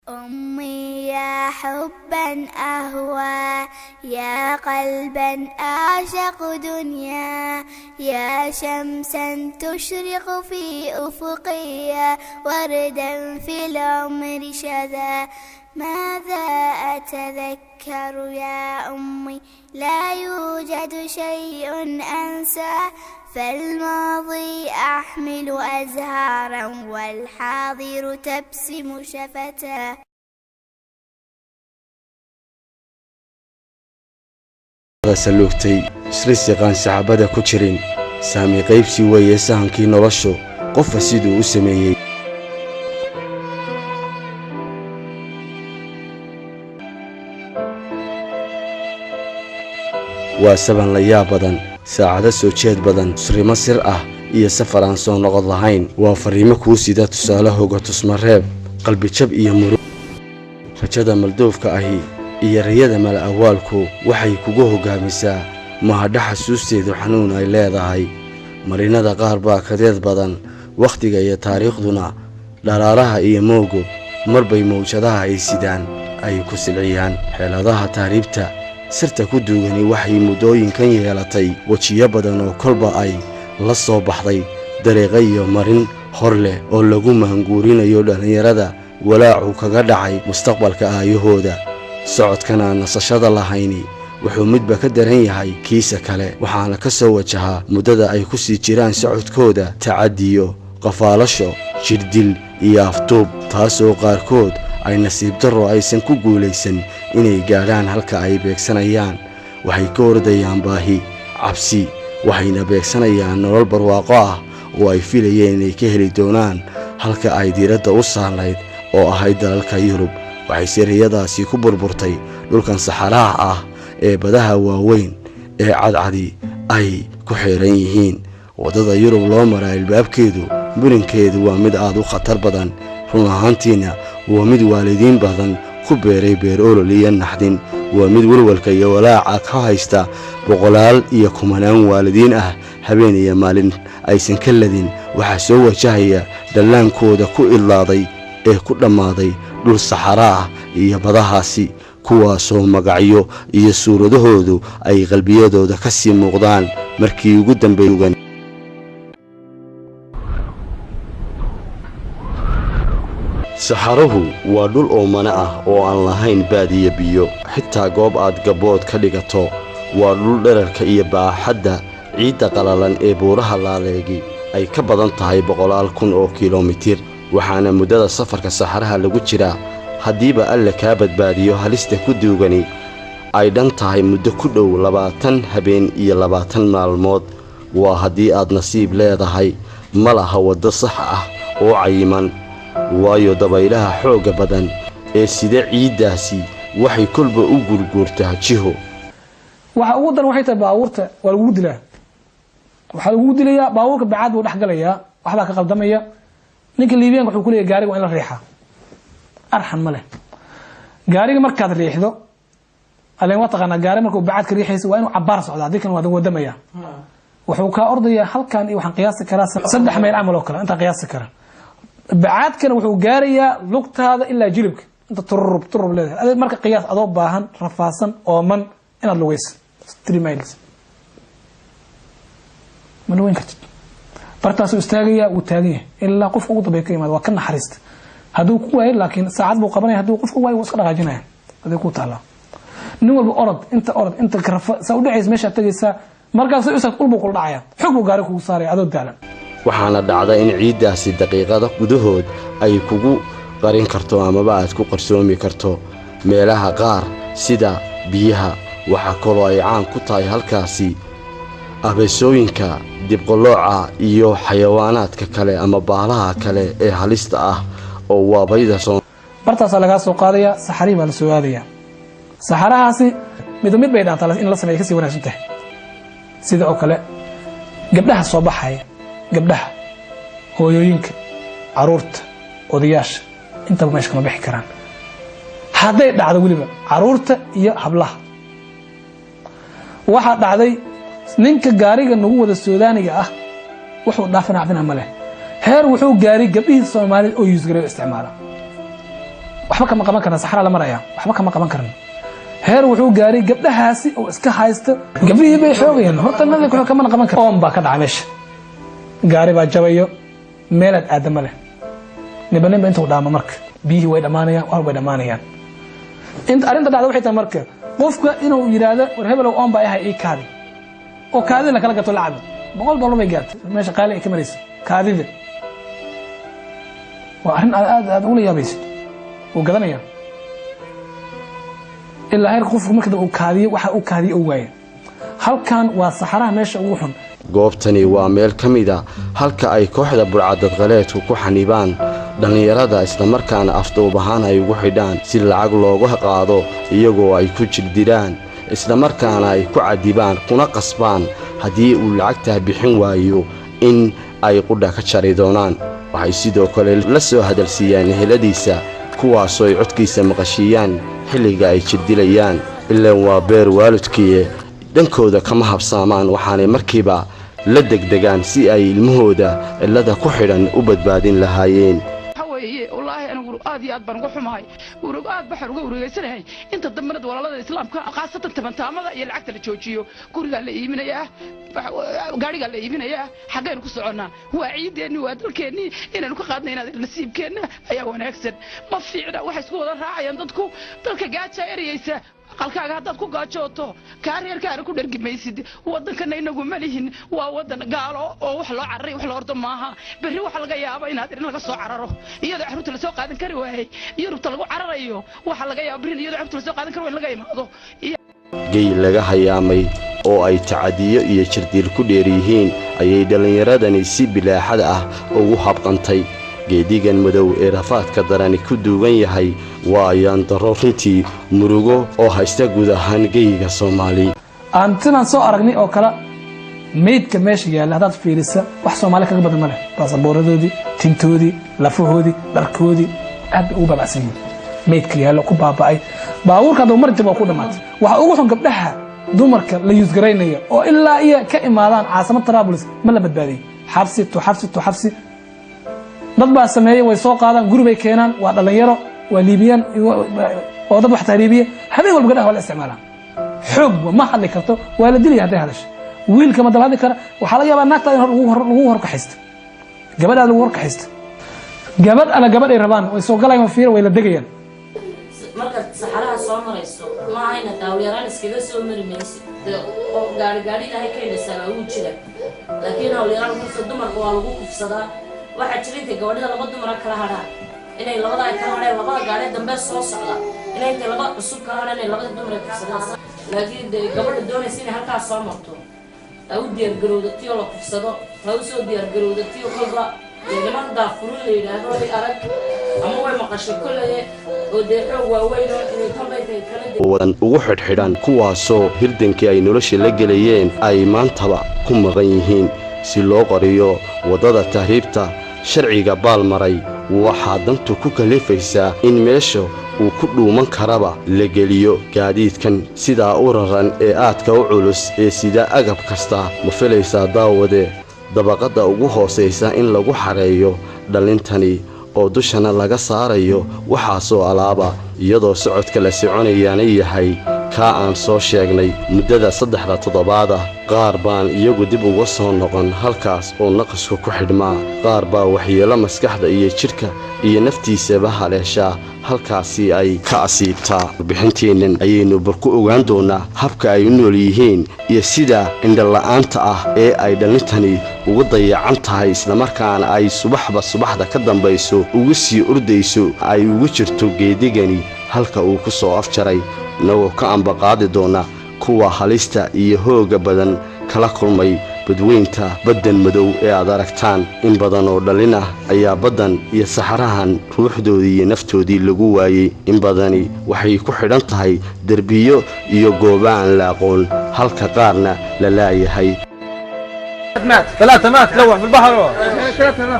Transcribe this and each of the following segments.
أمي يا حبا أهوى يا قلبا أعشق دنيا يا شمسا تشرق في أفقي وردا في العمر شذا ماذا أتذكر يا أمي لا يوجد شيء أنسى فالماضي أحمل أزهارا والحاضر تبسم شفتا سلوكتي isla yaqaan saxaabada ku jirin saami qaybsi weeye sahankii noloshu qof sidoo u sameeyay waa saban la yaab badan saacado soo jeed badan surimo sir ah iyo safar aan soo noqon lahayn waa fariimo ku sida tusaale hooga tusmareeb qalbi jab iyo murug rajada maldoofka ahi iyo riyada mal awaalku waxay kugu hogaamisaa mahadha xasuusteedu xanuun ay leedahay marinada qaar baa kadeed badan waqtiga iyo taariikhduna dharaaraha iyo moogo marbay mawjadaha ay sidaan ay ku silciyaan xeeladaha taariibta sirta ku duugani waxay muddooyinkan yeelatay wajiyo badan oo kolba ay la soo baxday dariiqo iyo marin hor leh oo lagu maanguurinayo dhalinyarada walaacu kaga dhacay mustaqbalka aayahooda socodkan aan nasashada lahayni wuxuu midba ka daran yahay kiisa kale waxaana ka soo wajahaa muddada ay ku sii jiraan socodkooda tacadiyo qafaalasho jirdil iyo aftuub taasoo qaarkood ay nasiib darro aysan ku guulaysan inay gaadhaan halka ay beegsanayaan waxay ka ordayaan baahi cabsi waxayna beegsanayaan nolol barwaaqo ah oo ay filayeen inay ka heli doonaan halka ay diiradda u saarnayd oo ahayd dalalka Yurub waxay siriyadaasi ku burburtay dhulkan saxaraha ah ee badaha waaweyn ee cadcadi ay ku xeeran yihiin wadada Yurub loo maray albaabkeedu burinkeedu waa mid aad u khatar badan run ahaantiina waa mid waalidiin badan ku beeray beer olol iyo naxdin waa mid walwalka iyo walaaca ka haysta boqolaal iyo kumanaan waalidiin ah habeen iyo maalin aysan ka ladin waxa soo wajahaya dallaankooda ku ilaaday ee ku dhamaaday dhul saxara ah iyo badahaasi kuwaasoo magacyo iyo suuradahoodu ay qalbiyadooda ka sii muuqdaan markii ugu dambeeyay saxarahu waa dhul oomana ah oo aan lahayn baadiyo biyo xitaa goob aad gabood ka dhigato waa dhul dhererka iyo baaxadda ciidda qalalan ee buuraha laaleegi ay ka badan tahay 100,000 oo kiiloomitir waxaana muddada safarka saxaraha lagu jiraa haddiiba alle kaa badbaadiyo halista ku duugani ay dhan tahay muddo ku dhow 20 habeen iyo 20 maalmood waa haddii aad nasiib leedahay ma laha waddo sax ah oo cayiman waayo dabaylaha xooga badan ee sida ciidaasi waxay kulba u gurgurtaa jiho waxa ugu dan waxay tahay baabuurta waa lagu dilaa waxa lagu dilayaa baabuurka bacaad uu dhaxgalaya waxba ka qaldamaya ninka liibiyanka wuxuu ku leeyahay gaariga in la riixo arxan male gaariga markaad riixdo aleen waa taqaana gaari markuu bacaad ka riixayso waa inuu cabaar socdo hadii kan waa wadamaya wuxuu ka ordaya halkan iyo waxaan qiyaasi karaa 3 mayl amal oo kale inta qiyaasi karaa bacaadkana wuxuu gaarayaa lugtaada ilaa jilibka inta turub leedahay marka qiyaas adoo baahan rafaasan oo man inaad lugayso 3 miles man weyn kartid bartaas uu istaagaya uu taagaya ilaa qof ugu dambeeyay ka yimaado waa ka naxariista haduu ku waayay laakiin saacad buu qabanaya haduu qofku waayay wuu iska dhaqaajinaya hadii ku taala nin walba orod inta karafa saa u dhaceys meesha tagaysa markaas uu isag ulbu kul dhacaya xog buu gaari kugu saaray adoo daalan waxaana dhacda in ciidaasi daqiiqada gudahood ay kugu qarin karto ama aad ku qarsoomi karto meelaha qaar sida biyaha waxa kaloo ay caan ku tahay halkaasi abeesooyinka dibqolooca iyo xayawaanaadka kale ama baalaha kale ee halista ah oo waabayda soo bartaas laga soo qaadaya saxari baa la soo aadaya saxarahaasi mid bay dhaantaa in la sameeyo kasi wanaagsan tahay sida oo kale gabdhaha soo baxaya gabdhaha hooyooyinka caruurta odayaasha intaba meesha kama bixi karaan haday dhacdo waliba caruurta iyo hablaha waxa dhacday ninka gaariga nagu wada Suudaaniga ah wuxuu dhaafana cabdina male heer wuxuu gaari gabdhihi Soomaaliyeed oo yusgaray isticmaala waxba kama qaban karna saxara la maraya waxba kama qaban karna heer wuxuu gaaray gabdhahaasi oo iska haysta gabdhihii bay xoogayeen horta nadii wuxuu kama qaban karna oon baa ka dhacay meesha gaari baa jabayo meelad aadama leh nibanba intuu dhaamo marka biyihii way dhamaanayaan wax way dhamaanayaan inta arinta dhacda waxay tahay marka qofka inuu yiraahdo war hebelow oon baa yahay kaadi oo kaadi la kala gato lacag $100 bay gaartay meesha qaali ay ka marayso kaadida waa arin aad u leeyahay oo gadanaya ilaa heer qofku marka uu kaadiyo waxa uu kaadiyo oo waayay halkan waa saxaraha meesha ugu xun goobtani waa meel ka mid ah halka ay kooxda burcadad qaleedku ku xanibaan dhalinyarada isla markaana afduub ahaan ay ugu xidhaan si lacag looga qaado iyagoo ay ku jirdiraan isla markaana ay ku cadibaan kuna qasbaan haddii uu lacagtaa bixin waayo in ay qudha ka jari doonaan waxay sidoo kale la soo hadalsiiyaan eheladiisa kuwaasoo ay codkiisa maqashiiyaan xilliga ay jirdilayaan ilaan waa beer waalidkii dhankooda kama habsaamaan waxaanay markiiba la degdegaan si ay ilmahooda cilada ku xidhan u badbaadin lahaayeen والله أنا أقول آدي أدبر وحماي ورقاد بحر ورقيسنه أنت ضمنت ولا الإسلام خاصة تبنت أمضى يلعقت الجوجيو كل قال لي من إياه قاري قال لي من إياه حقين كسرنا هو عيد إنه أدركني إن أنا كقادنا هنا النسيب كنا أيه وأنا أكسر ما في عدا واحد سكول راعي عندكم تلك قاعد شاير يسا qalkaaga haddaad ku gaajooto kaareerkaana ku dhargi maysid waddankana inagu malihin waa waddan gaalo oo wax loo cararay wax loo ordo maaha berri waxa laga yaabaa inaad irin laga soo cararo iyadoo carruurta la soo qaadan kari waayay yurubta lagu cararayo waxa laga yaabaa berri iyadoo carruurta la soo qaadan kari waayay laga imaado gey laga hayaamay oo ay tacadiyo iyo jirdiil ku dheer yihiin ayay dhalinyaradani si bilaaxad ah ugu habqantay geedigan madow ee rafaadka darani ku duugan yahay waa ayaan daro runtii murugo oo haysta guud ahaan geyga Soomaali aantinan soo aragnay oo kala meydka meesha yaala hadaad fiirisa wax Soomaali kaga badan ma leh baasaboorradoodii tintoodii lafahoodii dharkoodii aad u babacsan meydka yaala ku baaba'ay baabuurka dad marjaba ku dhamaatay waxa ugu xun gabdhaha dumarka la yusgareynaya oo ilaa iyo ka imaadaan caasimad Trablis ma la badbaadiyay xabsi dad baa sameeyay way soo qaadaan gurubay keenaan waa dhalinyaro waa liibiyaan oo dad wax taariibiye habeen walba gadaha wala isticmaalaan xoog ma hadli karto waa la dilay haday hadash wiilka ma daladi kara waxa laga yaabaa naagta in lagu hor ka haysto gabadha lagu hor ka haysto gabadh ay rabaan way soo galayaan fiir way la degayaan marka saxaraha soo marayso ma ayna daawyaraan iskaga soo marimaysid oo gaari ilahay ka dhasana uu jira laakiin hawlyaraan ku dumarka waa lagu kufsadaa waxa jirinta gabadha laba dumar kala hadhaan inay labada ay kala hadhaan labada gaari dambe soo socda inay laba cusub kala hadhaan inay labada dumar kufsadaan laakiin gabadha doonaysa inay halkaas soo marto aw diyaar garowdatay oo la kufsado aw soo diyaar garowdatay oo qalba niman daafur leeyahay ay arag ama way maqasho kulay oo deeqo waaweyn inay tabaytay kala wadan ugu xidhxidhan kuwaasoo hirdankii ay nolosha la galayeen ay maantaba ku maqan yihiin si loo qoriyo wadada tahriibta sharciga baalmaray waxaa dantu ku kalifaysaa in meesha uu ku dhuuman karaba la geliyo gaadiidkan sidaa u raran ee aadka u culus ee sida agab kasta ma filaysaa daawade dabaqada ugu hooseysa in lagu xareeyo dhalintani oo dushana laga saarayo waxaasoo alaaba iyadoo socodka la soconayaana yahay kaa aan soo sheegnay muddada 3 toddobaad ah qaar baan iyagu dib uga soo noqon halkaas oo naqasku ku xidhmaa qaar baa waxyeelo maskaxda iyo jidhka iyo naftiisaba haleeshaa halkaasi ay ka asiibtaa bixinteennan ayaynu barku ogaan doonaa habka ay u nool yihiin iyo sida indhala'aanta ah ee ay dhalintani ugu dayacan tahay islamarkaana ay subaxda ka dambayso ugu sii ordayso ay ugu jirto geedigani halka uu ku soo afjaray nagoo ka ambaqaadi doona kuwa halista iyo hooga badan kala kulmay badweynta baddan madow ee aad aragtaan in badan oo dhalin ah ayaa baddan iyo saxarahan ruuxdoodii iyo naftoodii lagu waayey in badani waxay ku xidhan tahay derbiyo iyo goobo aan la aqoon halka qaarna la laayahay ثلاثة مات لوح في البحر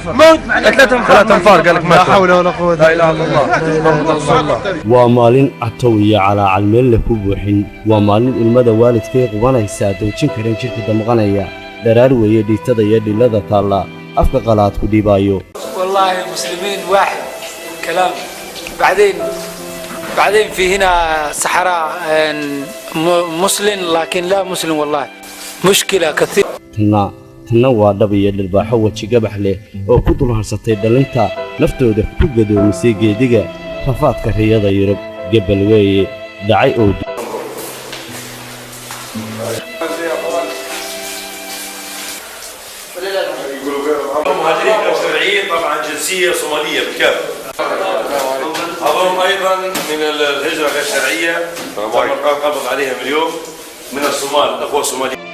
موت 3 أنفار قال لك مات لا حول ولا قوة إلا بالله waa maalin catow iyo calaacal meel la ku buuxin waa maalin ilmada waalidkay qubanaysaa doojin kareen jirka damqanaya daraar weeye dhiitada iyo dhilada taalla afka qalaad ku dhibaayo والله المسلمين واحد كلام بعدين بعدين في هنا صحراء مسلم لكن لا مسلم والله مشكلة كثير. tanna waa dhab iyo dhirbaaxo weji gabax leh oo ku dul harsatay dhalinta naftooda ku gadoomisay geediga rafaadka riyada Yurub gabal weeye dhacay oo مهاجرين أو شرعيين طبعا جنسية صومالية بالكامل. أظن أيضا من الهجرة غير شرعية قبض عليهم اليوم من الصومال أخوة صوماليين.